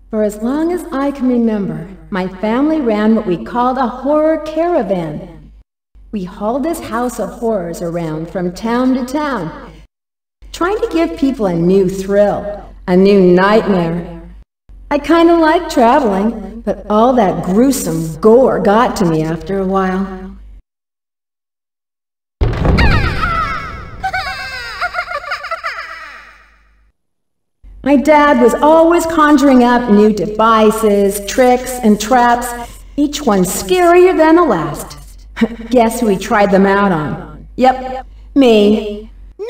For as long as I can remember, my family ran what we called a horror caravan. We hauled this house of horrors around from town to town, trying to give people a new thrill, a new nightmare. I kind of liked traveling, but all that gruesome gore got to me after a while. My dad was always conjuring up new devices, tricks, and traps, each one scarier than the last. Guess who he tried them out on? Yep, me. No!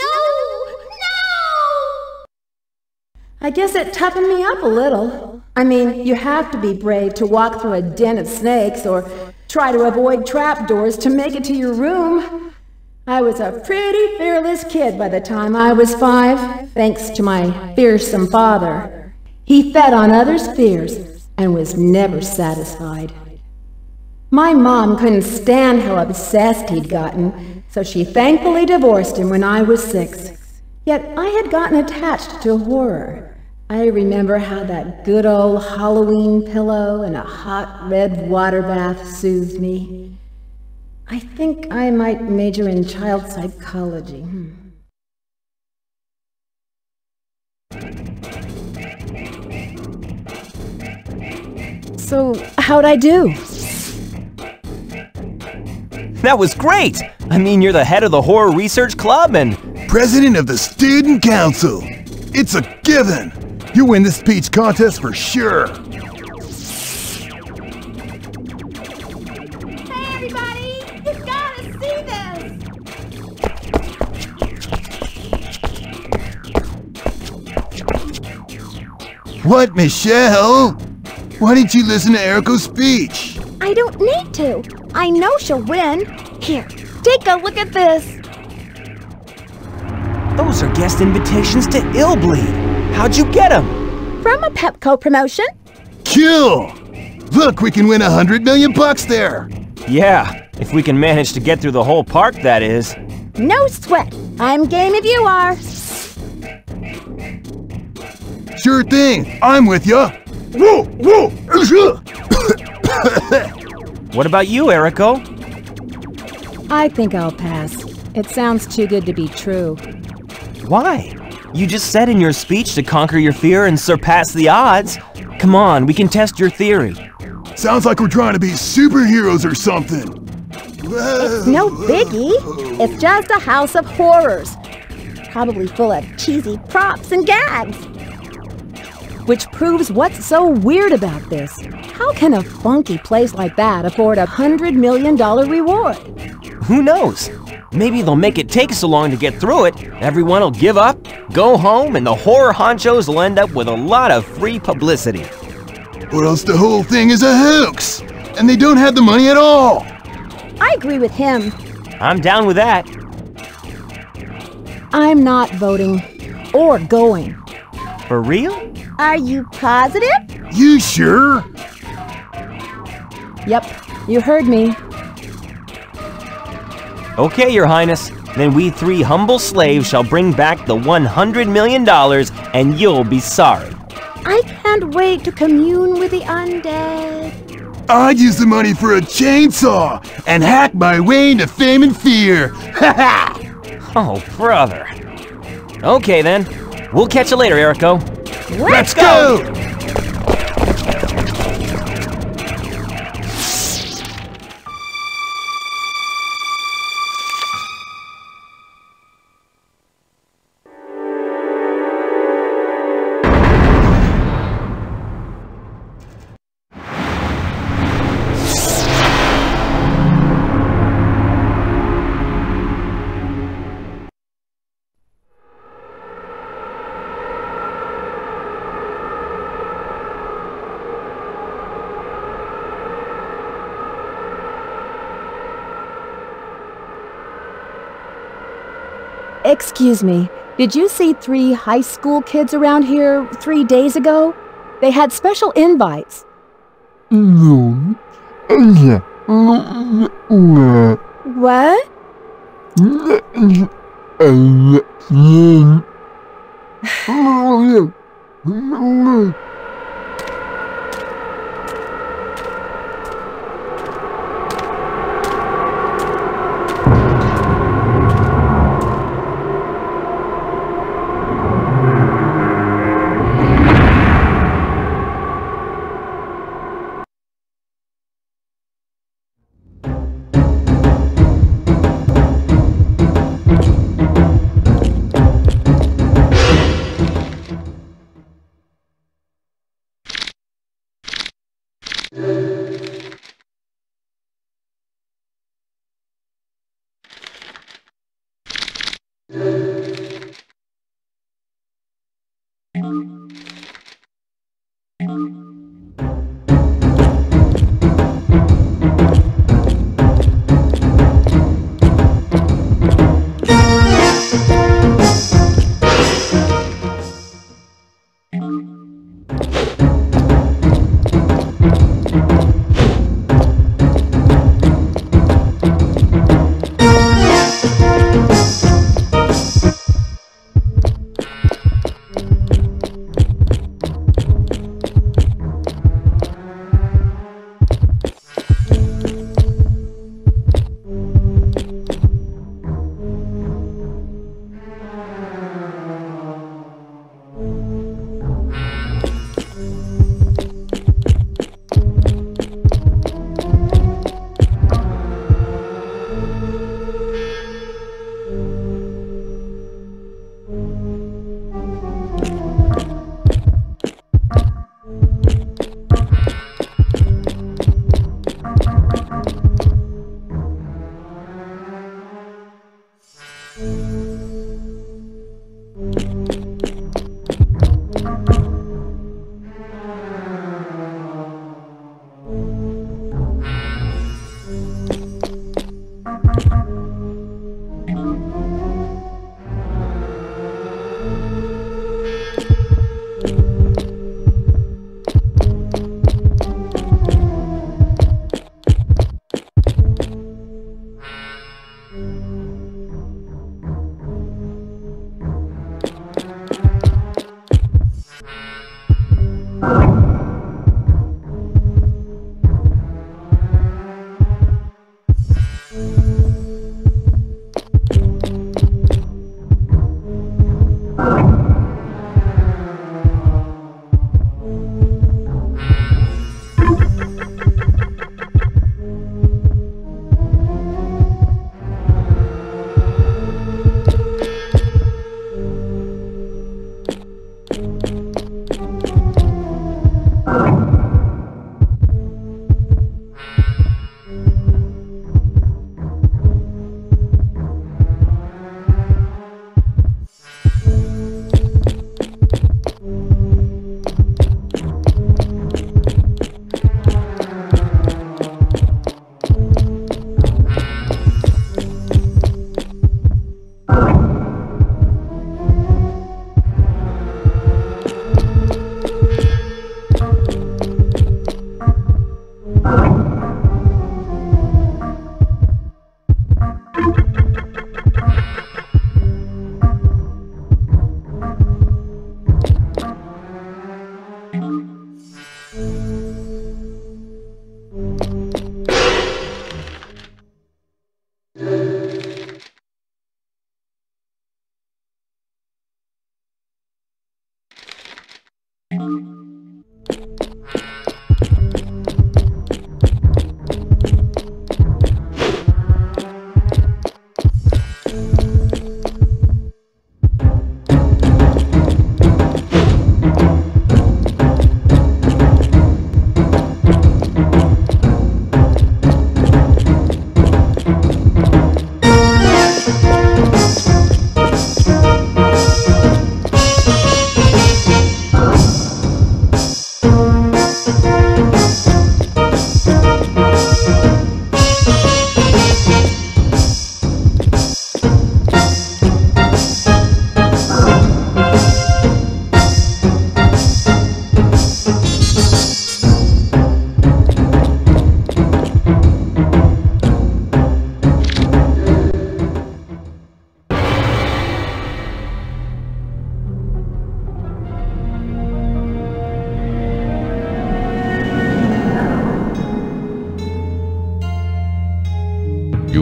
I guess it toughened me up a little. I mean, you have to be brave to walk through a den of snakes or try to avoid trapdoors to make it to your room. I was a pretty fearless kid by the time I was 5, thanks to my fearsome father. He fed on others' fears and was never satisfied. My mom couldn't stand how obsessed he'd gotten, so she thankfully divorced him when I was 6. Yet I had gotten attached to horror. I remember how that good old Halloween pillow and a hot red water bath soothed me. I think I might major in child psychology. So, how'd I do? That was great! I mean, you're the head of the Horror Research Club and President of the Student Council. It's a given. You win this speech contest for sure. Hey everybody! You gotta see this! What, Michelle? Why didn't you listen to Eriko's speech? I don't need to. I know she'll win. Here, take a look at this. those are guest invitations to Illbleed. How'd you get them? From a Pepco promotion. Kill! Look, we can win $100 million there. Yeah, if we can manage to get through the whole park, that is. No sweat. I'm game if you are. Sure thing. I'm with ya. Whoa, whoa. What about you, Eriko? I think I'll pass. It sounds too good to be true. Why? You just said in your speech to conquer your fear and surpass the odds. Come on, we can test your theory. Sounds like we're trying to be superheroes or something. It's no biggie. It's just a house of horrors. Probably full of cheesy props and gags. Which proves what's so weird about this. How can a funky place like that afford a $100 million reward? Who knows? Maybe they'll make it take so long to get through it, everyone will give up, go home, and the horror honchos will end up with a lot of free publicity. Or else the whole thing is a hoax, and they don't have the money at all. I agree with him. I'm down with that. I'm not voting or going. For real? Are you positive? You sure? Yep, you heard me. Okay, Your Highness. Then we three humble slaves shall bring back the $100 million, and you'll be sorry. I can't wait to commune with the undead. I'd use the money for a chainsaw and hack my way into fame and fear. Ha ha! Oh, brother. Okay, then. We'll catch you later, Eriko. Let's go! Excuse me, did you see 3 high school kids around here 3 days ago? They had special invites. What?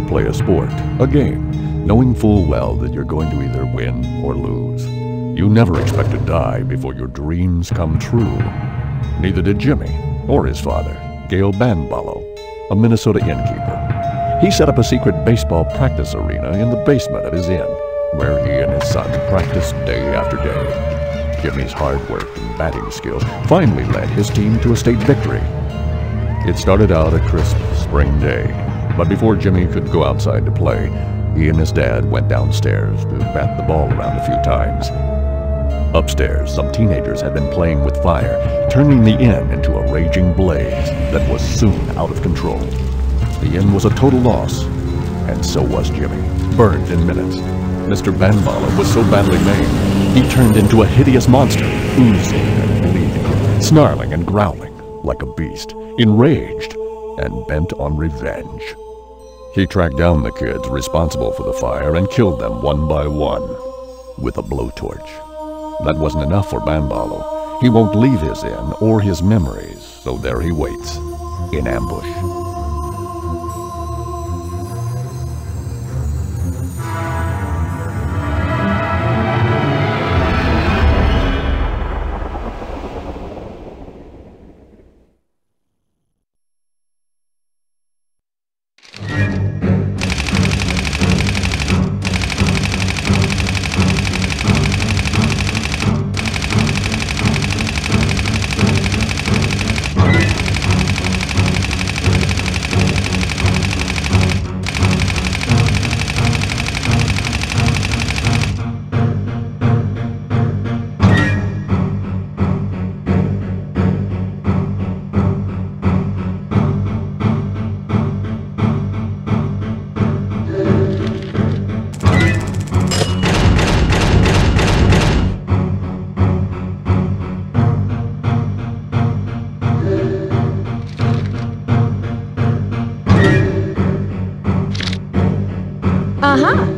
play a sport, a game, knowing full well that you're going to either win or lose. You never expect to die before your dreams come true. Neither did Jimmy or his father, Gale Banballo, a Minnesota innkeeper. He set up a secret baseball practice arena in the basement of his inn, where he and his son practiced day after day. Jimmy's hard work and batting skill finally led his team to a state victory. It started out a crisp spring day, but before Jimmy could go outside to play, he and his dad went downstairs to bat the ball around a few times. Upstairs, some teenagers had been playing with fire, turning the inn into a raging blaze that was soon out of control. The inn was a total loss, and so was Jimmy, burned in minutes. Mr. Banballo was so badly maimed, he turned into a hideous monster, oozing and bleeding, snarling and growling like a beast, enraged and bent on revenge. He tracked down the kids responsible for the fire and killed them one by one with a blowtorch. That wasn't enough for Banballo. He won't leave his inn or his memories, so there he waits, in ambush. Uh-huh.